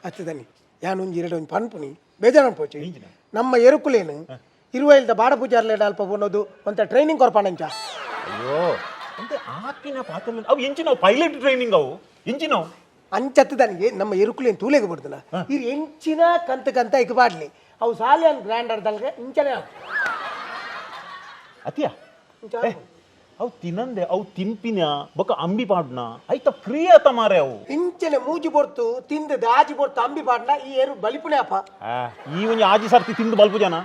ಹತ್ತದನಿ ಯಾನು ಒಂಜಿ ಎರಡು ಒಂದು ಪನ್ಪುನಿ ಬೇಜಾರು ಪೋಚಿ ನಮ್ಮ ಎರುಕುಲೇನು ಇರುವಲ್ದ ಬಾಡ ಪೂಜಾರ್ಲೇಡ ಅಲ್ಪ ಬನ್ನೋದು ಒಂತ ಟ್ರೈನಿಂಗ್ ಕೊರ್ಪಾಣಂಚ ಅಯ್ಯೋ అంటే ಆಕಿನ ಪಾತ್ರ ಅವು ಎಂಚಿನವು ಪೈಲಟ್ ಟ್ರೈನಿಂಗ್ ಅವು ಎಂಚಿನವು ಅಂಚತ್ತದನಿಗೆ ನಮ್ಮ ಎರುಕುಲೇನು ತೂಲೆಗೆ ಬಿಡ್ದನ ಇರು ಎಂಚಿನ ಕಂತ ಇಕ ಬಾಡ್ಲಿ ಅವು ಸಾಲಿಯನ್ ಗ್ರ್ಯಾಂಡರ್ ದಲ್ಗೆ ಇಂಚನೆ ಅತಿಯಾ ಅವು ತಿನ್ನಂದೆ ಅವು ತಿಂಪಿನ ಬೊಕ್ಕ ಅಂಬಿ ಪಾಡ್ನ ಆಯ್ತ ಫ್ರೀ ಆತ ಮಾರೆ ಅವು ಇಂಚನೆ ಮೂಜಿ ಬೊರ್ತು ತಿಂದು ದಾಜಿ ಬೊರ್ತು ಅಂಬಿ ಪಾಡ್ನ ಈ ಏರು ಬಲಿಪುಣೆ ಅಪ್ಪ ಈ ಒಂಜಿ ಆಜಿ ಸರ್ತಿ ತಿಂದು ಬಲ್ಪು ಜನ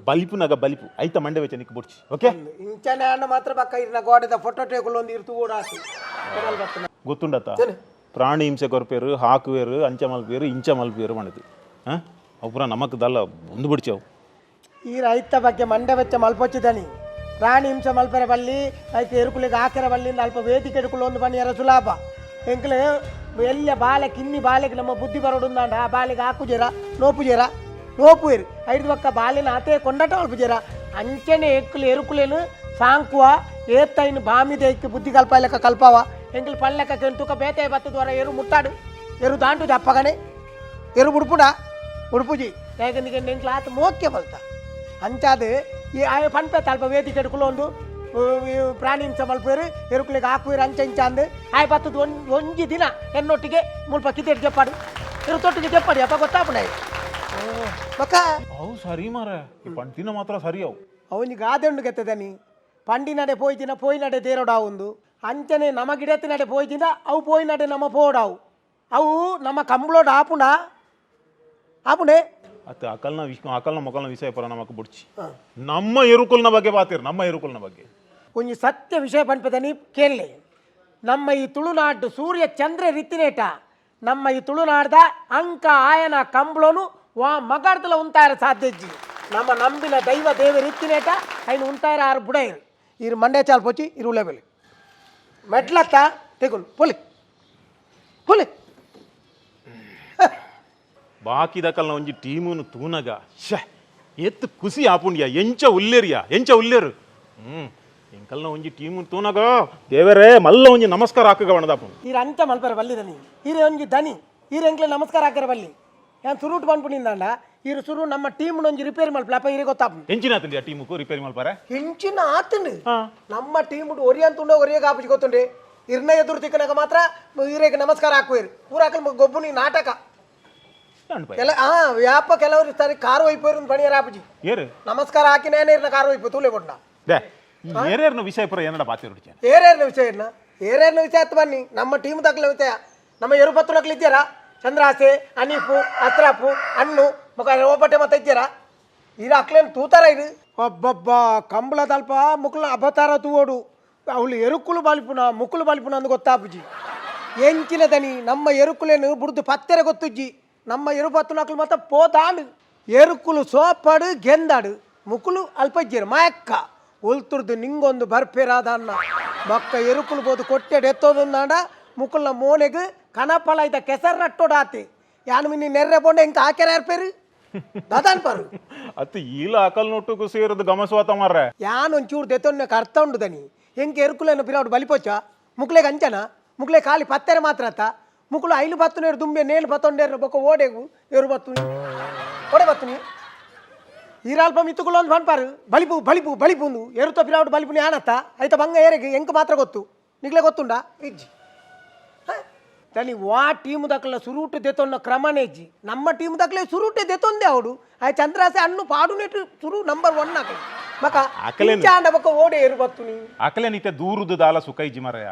ಬಲಿಪುನಾಗ ಬಲಿಪು ಐತ ಮಂಡೆ ವೆಚ್ಚ ನಿಕ್ ಬುಡ್ಚಿ ಓಕೆ ಇಂಚನೆ ಅಣ್ಣ ಮಾತ್ರ ಬಕ್ಕ ಇರ್ನ ಗೋಡೆದ ಫೋಟೋ ಟೇಕುಲು ಒಂದು ಇರ್ತು ಓಡ ಆತು ಗೊತ್ತುಂಡತ್ತ ಪ್ರಾಣಿ ಹಿಂಸೆ ಕೊರ್ಪೇರು ಹಾಕುವೇರು ಅಂಚ ಮಲ್ಪೇರು ಇಂಚ ಮಲ್ಪೇರು ಮಾಡಿದ್ರು ಅವು ಪುರ ನಮಕ್ದಲ್ಲ ಒಂದು ಬಿಡ್ಚಿ ಅವು ಈ ರೈತ ಬಗ್ಗೆ ಮಂಡೆ ವೆಚ್ಚ ಮಲ್ಪೊಚ್ಚಿದನಿ ಪ್ರಾಣಿ ಹಿಂಸೆ ಮಲ್ಪೆರ ಬಲ್ಲಿ ಐತೆ ಎರುಕುಲಿಗೆ ಹಾಕಿರ ಬಲ್ಲಿಂದ ಅಲ್ಪ ವೇದಿಕೆ ಎಡುಕುಲು ಒಂದು ಬನ್ನಿ ಎರ ಸುಲಾಭ ಎಂಕ್ಲೆ ಎಲ್ಲ ಬಾಲೆ ಕಿನ್ನಿ ಬಾಲೆಗೆ ನಮ್ಮ ಬುದ್ಧಿ ಬರೋಡುಂದಾಂಡ ಆ ಬಾಲೆಗೆ ಹಾಕುಜೇರ ನೋಪು ಏರು ಐದು ಪಕ್ಕ ಬಾಲಿನ ಆತೆ ಕೊಂಡಟ ಅಲ್ಪುಜೇರ ಅಂಚನೆ ಎಕ್ಕಲು ಎರುಕುಲೇನು ಸಾಂಕುವ ಏತ್ತೈನು ಬಾಮಿದೆ ಇಕ್ಕು ಬುದ್ಧಿ ಕಲ್ಪಲೆಕ್ಕ ಕಲ್ಪವ ಎಂಕ್ಲು ಪಲ್ಲೆಕ್ಕ ಕೆಂತುಕ ಬೇತೆ ಬತ್ತದ್ವರ ಎರು ಮುಟ್ಟಾಡು ಎರು ದಾಂಟು ಅಪ್ಪಗನೆ ಎರು ಉಡುಪುಜಿ ಹೇಗೆ ಎಂಕ್ಲು ಆತ ಮೋಕ್ಯ ಬಲ್ತ ಅಂಚಾದು ಈ ಪಂಪೆ ತಲ್ಪ ವೇದಿಕೆ ಎಡುಕುಲು ಒಂದು ಪ್ರಾಣಿ ಹಿಂಸೆ ಮಲ್ಪೇರು ಎರುಕುಲಿಗೆ ಹಾಕುವೇರು ಅಂಚ ಇಂಚ ಅಂದು ಆಯ್ ಬತ್ತದ ಒಂಜಿ ದಿನ ಎನ್ನೊಟ್ಟಿಗೆ ಮುಲ್ಪ ಕಿತ್ತೇರು ಜಪ್ಪಾಡು ಇರು ತೊಟ್ಟಿಗೆ ಜಪ್ಪಾಡಿ ಅಪ್ಪ ಗೊತ್ತಾಪುಣ ಬಕ್ಕ ಅವು ಸರಿ ಮಾರ ಈ ಪಂಟಿನ ಮಾತ್ರ ಸರಿ ಅವು ಅವನಿಗೆ ಗಾದೆಂಡು ಗೆತ್ತದನಿ ಪಂಡಿ ನಡೆ ಪೋಯ್ತಿನ ಪೋಯ್ ನಡೆ ತೇರೋಡಾವು ಒಂದು ಅಂಚನೆ ನಮ ಗಿಡತಿ ನಡೆ ಪೋಯ್ತಿನ ಅವು ಪೋಯ್ ನಡೆ ನಮ್ಮ ಪೋಡಾವು ಅವು ನಮ್ಮ ಕಂಬಳೋಡು ಆಪುಣೆ ಅತ್ತ ಅಕಲ್ನ ಮೊಕಲ್ನ ವಿಷಯ ಪರ ನಮಕ್ ಬುಡ್ಚಿ ನಮ್ಮ ಎರುಕುಲ್ನ ಬಗ್ಗೆ ಬಾತೀರ್ ನಮ್ಮ ಎರುಕುಲ್ನ ಬಗ್ಗೆ ಒಂಜಿ ಸತ್ಯ ವಿಷಯ ಪನ್ಪದನಿ ಕೇಳಲೆ ನಮ್ಮ ಈ ತುಳುನಾಡು ಸೂರ್ಯ ಚಂದ್ರ ರಿತ್ತಿನೇಟ ನಮ್ಮ ಈ ತುಳುನಾಡ್ದ ಅಂಕ ಆಯನ ಕಂಬಳೋನು ವಾ ಮಗಾಡ್ದಲ ಉಂತಾಯರ ಸಾಧ್ಯಜ್ಜಿ ನಮ್ಮ ನಂಬಿನ ದೈವ ದೇವ ರಿತ್ತಿನೇಟ ಐನು ಉಂತಾಯರ ಆರು ಬುಡ ಇರು ಮಂಡ್ಯ ಚಾಲ್ ಪೋಚಿ ಇರು ಲೆವೆಲ್ ಮೆಟ್ಲತ್ತ ತೆಗುಲು ಪುಲಿ ಬಾಕಿದಕಲ್ನ ಒಂಜಿ ಟೀಮುನು ತೂನಗ ಎತ್ತು ಖುಷಿ ಆಪುಂಡ್ಯ ಎಂಚ ಉಲ್ಲೇರು ಎಂಕಲ್ನ ಒಂಜಿ ಟೀಮುನು ತೂನಗ ದೇವರೇ ಮಲ್ಲ ಒಂಜಿ ನಮಸ್ಕಾರ ಹಾಕಗ ಬಣದಾಪು ಈರ ಅಂಚ ಮಲ್ಪರ ಬಲ್ಲಿದನಿ ಈರೆ ಒಂಜಿ ದನಿ ಈರ ಎಂಕ್ಲೆ ನಮಸ್ಕಾರ ಹಾಕರ ಬಲ್ಲಿ ಯಾನ್ ಸುರುಟ್ ಬಂದ್ಬಿಟ್ಟಿಂದ ಇರು ಸುರು ನಮ್ಮ ಟೀಮ್ ಒಂಜಿ ರಿಪೇರಿ ಮಲ್ಪಲಪ್ಪ ಇರೇ ಗೊತ್ತಾಪು ಎಂಚಿನ ಆತಂಡಿ ಆ ಟೀಮುಕು ರಿಪೇರಿ ಮಲ್ಪಾರೆ ಹೆಂಚಿನ ಆತಂಡು ನಮ್ಮ ಟೀಮ್ ಒರಿ ಅಂತುಂಡ ಒರಿಯಾಗ ಆಪುಜಿ ಗೊತ್ತುಂಡೆ ಇರ್ನ ಎದುರು ತಿಕ್ಕನಾಗ ಮಾತ್ರ ಈರೆಗೆ ನಮಸ್ಕಾರ ಹಾಕುವೇರು ಪೂರಾಕಲ್ ಗೊಬ್ಬುನಿ ನಾಟಕ ವ್ಯಾಪ ಕೆಲವರು ಸರಿ ಕಾರು ಒಯ್ಪೋರು ಬಣಿಯರ ಆಪುಜಿ ಏರು ನಮಸ್ಕಾರ ಹಾಕಿನೇನೆ ಇರ್ನ ಕಾರು ಒಯ್ಪು ತೂಲೆ ಕೊಟ್ಟ ಏರೇರ್ನ ವಿಷಯ ಪುರ ಏನಡ ಬಾತಿರುಡ್ಚೆ ಏರೇರ್ನ ವಿಷಯ ಆಯ್ತು ಬನ್ನಿ ನಮ್ಮ ಟೀಮ್ ತಕ್ಕಲ ವಿಷಯ ನಮ್ಮ ಎರು ಪತ್ತುನಕ್ಲು ಇದ್ದೀರಾ ಚಂದ್ರಾಸೆ ಅನೀಫು ಅಸ್ರಾಫು ಅಣ್ಣು ಮಗ ಓಪಟ್ಟೆ ಮತ್ತೆ ಇದ್ದೀರಾ ಇದು ಅಕ್ಲೇನು ತೂತಾರ ಇದು ಒಬ್ಬೊಬ್ಬ ಕಂಬಳದಲ್ಪ ಮುಕ್ಳು ಅಬತಾರ ತೂವೋಡು ಅವಳು ಎರುಕುಲು ಬಾಲಿಪುನ ಮುಕ್ಕುಲು ಬಾಲಿಪುನ ಅಂದು ಗೊತ್ತಾಪುಜಿ ಎಂಚಿನ ದನಿ ನಮ್ಮ ಎರುಕುಲೇನು ಬುಡ್ದು ಪತ್ತೆರೆ ಗೊತ್ತುಜ್ಜಿ ನಮ್ಮ ಎರು ಪತ್ತುನಕ್ಲು ಮತ್ತೆ ಪೋತಾಂಡು ಎರುಕುಲು ಸೋಪಾಡು ಗೆಂದಾಡು ಮುಕ್ಕುಲು ಅಲ್ಪಜ್ಜೇರು ಮಾಯಕ್ಕ ಉಲ್ತುರ್ದು ನಿಂಗೊಂದು ಬರ್ಪೇರಾದ ಅನ್ನ ಮಕ್ಕ ಎರುಕುಲು ಬೋದು ಕೊಟ್ಟೆಡು ಎತ್ತೋದೊಂದಾಂಡ ಮುಕ್ಕುಲ್ನ ಮೋನೆಗೆ ಕನಪಲ ಇದ್ದ ಕೆಸರು ನಟ್ಟೋಡಾತಿ ಯಾನು ಮಿನಿ ನೆರ್ರೆ ಬೋಂಡೆ ಇಂಕ ಹಾಕ್ಯಾರ ಯಾರ್ಪೇರು ದದಾನ್ ಪಾರು ಅತ್ತು ಈಲ ಅಕಲ್ ನೋಟುಕು ಸೇರದು ಗಮಸ್ವಾತ ಮಾರ್ರೆ ಯಾನ್ ಒಂಚೂರು ದೆತ್ತೊನ್ನೆ ಕರ್ತ ಉಂಡು ದನಿ ಎಂಕೆ ಎರುಕುಲೇನು ಪಿರಾಡು ಬಲಿಪೋಚ ಮುಕ್ಲೆಗೆ ಅಂಚನ ಮುಕ್ಲೆ ಖಾಲಿ ಪತ್ತೆರೆ ಮಾತ್ರ ಆತ ಮುಕ್ಕಳು ಐಲು ಬತ್ತುನೇರು ದುಂಬೆ ನೇಲು ಬತ್ತೊಂಡೇರು ಬೊಕ್ಕ ಓಡೆಗು ಎರು ಬತ್ತುನಿ ಓಡೆ ಬತ್ತುನಿ ಈರಾಲ್ಪ ಮಿತ್ತುಗಳು ಒಂದು ಬಣ್ಪಾರು ಬಲಿಪುಂದು ಎರುತ್ತ ಪಿರಾಡು ಬಲಿಪುನಿ ಆನತ್ತ ಆಯ್ತ ಬಂಗ ಏರೆಗೆ ಎಂಕ ಮಾತ್ರ ಗೊತ್ತು ನಿಗ್ಲೆ ಗೊತ್ತುಂಡ ಇಜ್ಜಿ ತನಿ ವಾ ಟೀಮ್ ದಕ್ಕಲ ಸುರುಟು ದೆತೊನ್ನ ಕ್ರಮನೇಜ್ಜಿ ನಮ್ಮ ಟೀಮ್ ದಕ್ಕಲೆ ಸುರುಟೆ ದೆತೊಂದೆ ಅವಡು ಆ ಚಂದ್ರಾಸೆ ಅಣ್ಣು ಪಾಡು ನೆಟ್ಟು ಸುರು ನಂಬರ್ 1 ಆಕಲಿ ಮಕ ಇಂಚಾಂಡ ಬೊಕ್ಕ ಓಡೆ ಎರು ಬತ್ತುನಿ ಅಕಲೆ ನಿತ್ಯ ದೂರುದು ದಾಲ ಸುಕೈಜಿ ಮರಯ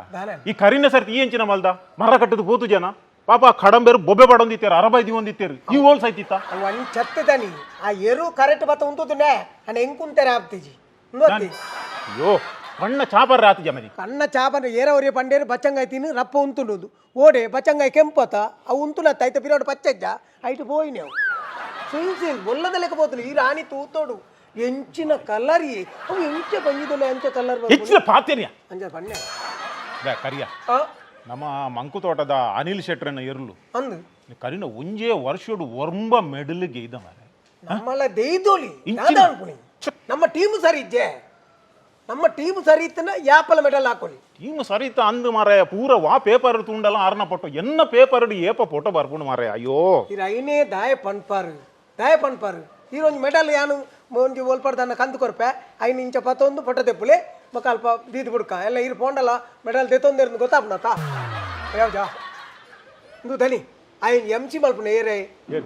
ಈ ಕರಿನ ಸರ್ತಿ ಈ ಎಂಚಿನ ಮಲ್ದ ಮರ ಕಟ್ಟದು ಪೋತು ಜನ ಪಾಪ ಕಡಂಬೇರು ಬೊಬ್ಬೆ ಬಡೊಂದಿತ್ತೇರು ಅರಬೈದಿ ಒಂದಿತ್ತೇರು ಈ ಹೋಲ್ ಸೈತಿತ್ತ ಅವನ್ ಚತ್ತದನಿ ಆ ಎರು ಕರೆಕ್ಟ್ ಬತ್ತ ಉಂತುದುನೆ ಅಣ್ಣ ಎಂಕುಂತೆರೆ ಆಪ್ತಿಜಿ ಅಯ್ಯೋ ಕಣ್ಣ ಚಾಪರ್ ರಾತಿ ಜಮದಿ ಕಣ್ಣ ಚಾಪರ್ ಏರವರಿಯ ಪಂಡೇರು ಬಚ್ಚಂಗಾಯಿ ತಿನ್ನು ರಪ್ಪ ಉಂತುಂಡುದು ಓಡೆ ಬಚ್ಚಂಗಾಯಿ ಕೆಂಪತ ಅವು ಉಂತುನತ್ತ ಐತ ಪಿರಾಡು ಪಚ್ಚಜ್ಜ ಐಟು ಪೋಯಿನಿ ಅವು ಸುಯಿನ್ ಒಲ್ಲದ ಲೆಕ್ಕ పోతుంది ಈ ರಾಣಿ ತೂತೋಡು ಎಂಚಿನ ಕಲರ್ ಅವು ಎಂಚ ಬಂದಿದ್ದಲ್ಲ ಎಂಚ ಕಲರ್ ಹೆಚ್ಚಿನ ಪಾತ್ಯನ್ಯ ಅಂಜ ಬಣ್ಣೆ ಕರಿಯ ನಮ್ಮ ಮಂಕು ತೋಟದ ಅನಿಲ್ ಶೆಟ್ರನ ಇರ್ಲು ಅಂದು ಕರಿನ ಒಂಜೇ ವರ್ಷೋಡು ಒರ್ಂಬ ಮೆಡಲ್ ಗೆಯ್ದ ಮಾರೆ ನಮ್ಮಲ್ಲ ದೇಯ್ದೋಳಿ ನಮ್ಮ ಟೀಮ್ ಸರಿ ಇಜ್ಜೆ ನಮ್ಮ ಟೀಮ್ ಸರಿ ಇತ್ತನ ಯಾಪಲ ಮೆಡಲ್ ಹಾಕೊಳ್ಳಿ ಟೀಮ್ ಸರಿತ ಅಂದು ಮಾರಾಯ ಪೂರ ವಾ ಪೇಪರ್ ತುಂಡಲ್ಲ ಆರ್ನ ಪೊಟ್ಟು ಎನ್ನ ಪೇಪರ್ ಏಪ ಫೋಟೋ ಬರ್ಕೊಂಡು ಮಾರಾಯ ಅಯ್ಯೋ ಇರ ಐನೇ ದಾಯ ಪನ್ಪಾರು ಈರೊಂದು ಮೆಡಲ್ ಯಾನು ಒಂಜಿ ಒಲ್ಪಡ್ದನ್ನ ಕಂದು ಕೊರ್ಪೆ ಐನು ಇಂಚ ಪತ್ತೊಂದು ಫೋಟೋ ತೆಪ್ಪುಲೆ ಮಕ್ಕ ಅಲ್ಪ ದೀದು ಬಿಡ್ಕ ಎಲ್ಲ ಇರು ಪೋಂಡಲ್ಲ ಮೆಡಲ್ ತೆತ್ತೊಂದಿರ್ದು ಗೊತ್ತಾಪ್ನತ ಯಾವ್ದಾ ಇಂದು ದನಿ ఆయన ఎంచి మల్పున ఏరే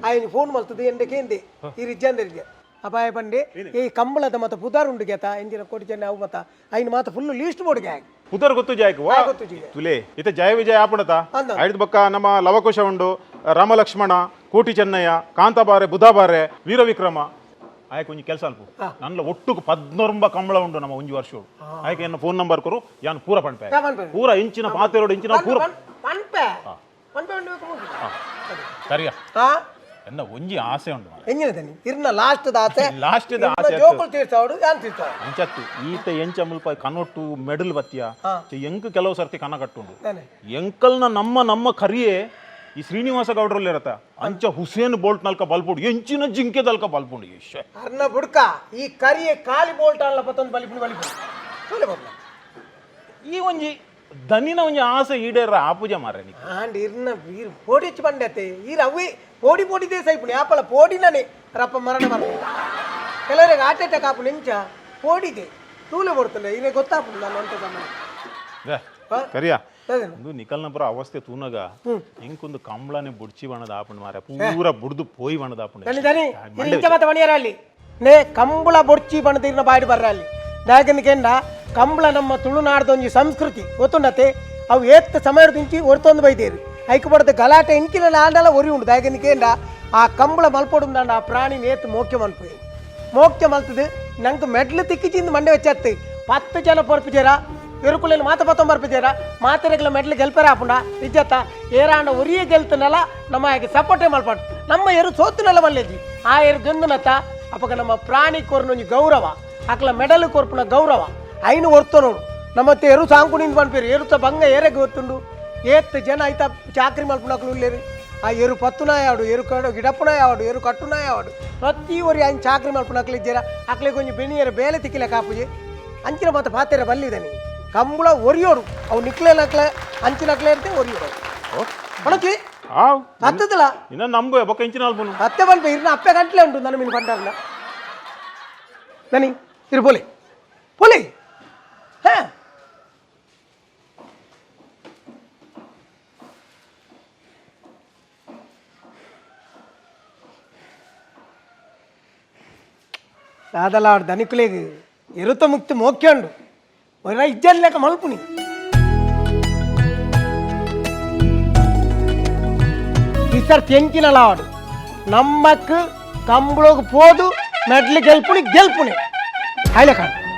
ఆయన ఫోన్ మల్తుంది ఎండకేంది ఈ రిజ్జందರಿಗೆ ಅಪಾಯ ಬಂಡಿ ಈ ಕಂಬಳದ ಮತ ಪುದಾರ್ ಉಂಡು ಗೇತ ಎಂಜಿನ ಕೋಟಿ ಜನ ಅವು ಮತ ಐನ್ ಮಾತ ಫುಲ್ ಲೀಸ್ಟ್ ಬೋರ್ಡ್ ಗ್ಯಾಗ್ ಪುದಾರ್ ಗೊತ್ತು ಜಾಯ್ಕ ವಾ ತುಲೆ ಇತ ಜಯ ವಿಜಯ ಆಪಣತ ಐದು ಬಕ್ಕ ನಮ್ಮ ಲವಕುಶ ಉಂಡು ರಾಮಲಕ್ಷ್ಮಣ ಕೋಟಿ ಚೆನ್ನಯ್ಯ ಕಾಂತಾಬಾರೆ ಬುಧಾಬಾರೆ ವೀರ ವಿಕ್ರಮ ಆಯ್ಕೆ ಒಂಜಿ ಕೆಲಸ ಅಲ್ಪ ನನ್ನ ಒಟ್ಟುಕು 14 ಕಂಬಳ ಉಂಡು ನಮ್ಮ ಒಂಜಿ ವರ್ಷ ಆಯ್ಕೆ ಎನ್ನ ಫೋನ್ ನಂಬರ್ ಕೊರು ಯಾನ್ ಪೂರ ಪಣ್ಪೆ ಪೂರ ಇಂಚಿನ ಪಾತೆರೋಡು ಇಂಚಿನ ಪೂರ ಪಣ್ಪೆ ಸರಿಯಾ ಎನ್ನ ಒಂಜಿ ಆಸೆ ಉಂಟು ಎಂಜಿನದನಿ ಇರ್ನ ಲಾಸ್ಟ್ ಆಸೆ ಜೋಕುಲು ತೀರ್ಸಾವಡು ಯಾನ್ ತೀರ್ಸಾವ ಅಂಚತ್ತು ಈತ ಎಂಚ ಮುಲ್ಪ ಕನೊಟ್ಟು ಮೆಡಲ್ ಬತ್ತಿಯ ಎಂಕ್ ಕೆಲವು ಸರ್ತಿ ಕನ ಕಟ್ಟುಂಡು ಎಂಕಲ್ನ ನಮ್ಮ ಕರಿಯೇ ಈ ಶ್ರೀನಿವಾಸ ಗೌಡ್ರಲ್ಲಿ ಇರತ್ತ ಅಂಚ ಹುಸೇನ್ ಬೋಲ್ಟ್ ನಲ್ಕ ಬಲ್ಪುಡು ಎಂಚಿನ ಜಿಂಕೆ ದಲ್ಕ ಬಲ್ಪುಂಡು ಅರ್ನ ಬುಡ್ಕ ಈ ಕರಿಯೇ ಖಾಲಿ ಬೋಲ್ಟ್ ಅಲ್ಲ ಪತ್ತೊಂದು ಬಲಿಪುಡು ಈ ಒಂಜಿ ದನಿನ ಒಂಜಿ ಆಸೆ ಈಡೇರ ಆಪೂಜ ಮಾರೆ ಆಂಡ್ ಇರ್ನ ವೀರ್ ಪೋಡಿಚ್ಚು ಬಂಡತೆ ಈರ್ ಅವಿ ಪೋಡಿ ದೇಶ ಇಪ್ಪುಣಿ ಆಪಳ ಪೋಡಿನನೆ ರಪ್ಪ ಮರಣ ಮಾಡ್ತೀನಿ ಕೆಲವರಿಗೆ ಹಾರ್ಟ್ ಅಟ್ಯಾಕ್ ಆಪು ನೆಂಚ ಪೋಡಿದೆ ತೂಲೆ ಬರ್ತಲ್ಲ ಈಗ ಗೊತ್ತಾಪುದು ನಾನು ಅಂತ ಸಮಯ ಕರಿಯಾ ಒಂದು ನಿಕಲ್ನಪುರ ಅವಸ್ಥೆ ತೂನಗ ಇಂಕೊಂದು ಕಂಬಳನೆ ಬುಡ್ಚಿ ಬಣ್ಣದ ಆಪುಂಡು ಮಾರೆ ಪೂರ ಬುಡ್ದು ಪೋಯಿ ಬಣ್ಣದ ಆಪುಂಡು ಇಂಚ ಮತ ಬಣಿಯರ ಅಲ್ಲಿ ನೇ ಕಂಬಳ ಬೊಡ್ಚಿ ಬಣ್ಣದ ಇರ್ನ ಬಾಡಿ ಬರ್ರ ಅಲ್ಲಿ ದಾಗನಿಕೆಂಡ ಕಂಬಳ ನಮ್ಮ ತುಳುನಾಡ್ದ ಒಂಜಿ ಸಂಸ್ಕೃತಿ ಗೊತ್ತುಂಡತೆ ಅವು ಏತ್ ಸಮಯದ ಇಂಚಿ ಒರ್ತೊಂದು ಬೈದೇರು ಐಕ್ಯಪಡದ ಗಲಾಟೆ ಇಂಕಿನ ಆಂಡಲ ಒರಿ ಉಂಡು ದಾಗನಿಕೆಂಡ ಆ ಕಂಬಳ ಮಲ್ಪೊಡುಂಡ ಆ ಪ್ರಾಣಿ ನೇತ್ ಮೋಕ್ಯ ಮಲ್ಪೋಯಿ ಮೋಕ್ಯ ಮಲ್ತದು ನಂಗೆ ಮೆಡ್ಲು ತಿಕ್ಕಿಚಿಂದ ಮಂಡೆ ವೆಚ್ಚತ್ತು 10 ಜನ ಪೊರ್ಪಿಜೇರ ಎರುಕುಲೆಲ್ಲ ಮಾತ ಪತ್ತೊಂದು ಬರ್ಪಿಜೇರ ಮಾತೆರೆಗಳ ಮೆಡ್ಲು ಗೆಲ್ಪರ ಆಪುಂಡ ನಿಜತ್ತ ಏರಾಂಡ ಒರಿಯೇ ಗೆಲ್ತನಲ್ಲ ನಮ್ಮ ಹಾಗೆ ಸಪೋರ್ಟೇ ಮಲ್ಪಡು ನಮ್ಮ ಎರು ಸೋತುನಲ್ಲ ಮಲ್ಲೇಜಿ ಆ ಎರು ಗೆಂದುನತ್ತ ಅಪ್ಪಗ ನಮ್ಮ ಪ್ರಾಣಿ ಕೊರ್ನೊಂಜಿ ಗೌರವ ಅಕ್ಲ ಮೆಡಲ್ ಕೊರ್ಪುನ ಗೌರವ ಐನು ಒರ್ತ ನೋಡು ನಮ್ಮತ್ತೆ ಎರು ಸಾಂಕುಣಿಂದ ಬಂದ್ಪೇರು ಎರುತ ಬಂಗ ಏರೆಗೆ ಗೊತ್ತುಂಡು ಏತ್ ಜನ ಆಯ್ತಾ ಚಾಕ್ರಿ ಮಲ್ಪುನಕ್ಲು ಉಳ್ಳೇರಿ ಆ ಎರು ಪತ್ತುನ ಯಾವಡು ಎರು ಕಡು ಗಿಡಪ್ಪುನ ಯಾವಡು ಎರು ಕಟ್ಟುನ ಯಾವಡು ಪ್ರತಿ ಒರಿ ಆಯ್ನ ಚಾಕ್ರಿ ಮಲ್ಪುನಕ್ಲು ಇದ್ದೀರ ಅಕ್ಲೆ ಕೊಂಚ ಬೆಣಿಯರ ಬೇಲೆ ತಿಕ್ಕಿಲ ಕಾಪುಜಿ ಅಂಚಿನ ಮತ್ತೆ ಪಾತೆರ ಬಲ್ಲಿದ್ದಾನೆ ಕಂಬಳ ಒರಿಯೋಡು ಅವು ನಿಕ್ಲೆ ನಕ್ಲೆ ಅಂಚಿನಕ್ಲೆ ಇರ್ತೆ ಒರಿಯೋಡು ಒಣಕಿ ಹತ್ತದಲ್ಲ ಇನ್ನ ನಮ್ಗು ಬೊಕ್ಕ ಇಂಚಿನ ಅಲ್ಪನು ಹತ್ತೆ ಬಂದ್ಪ ಇರ್ನ ಅಪ್ಪೆ ಗಂಟ್ಲೆ ಉಂಟು ನನ್ನ ಮೀನು ಪಂಡಾರ್ನ ನನಿ ಇರು ಬೋಲಿ ಹಾ దాదల ధనికులేగు ఎరుత ముక్తి మోక్యండు ఒర ఇజ్జన్ లేక మల్పుని ఈసారి తెంచినలాడు నమ్మకు కంబులోకి పోదు మెడ్లు గెలుపుని హైలకాడు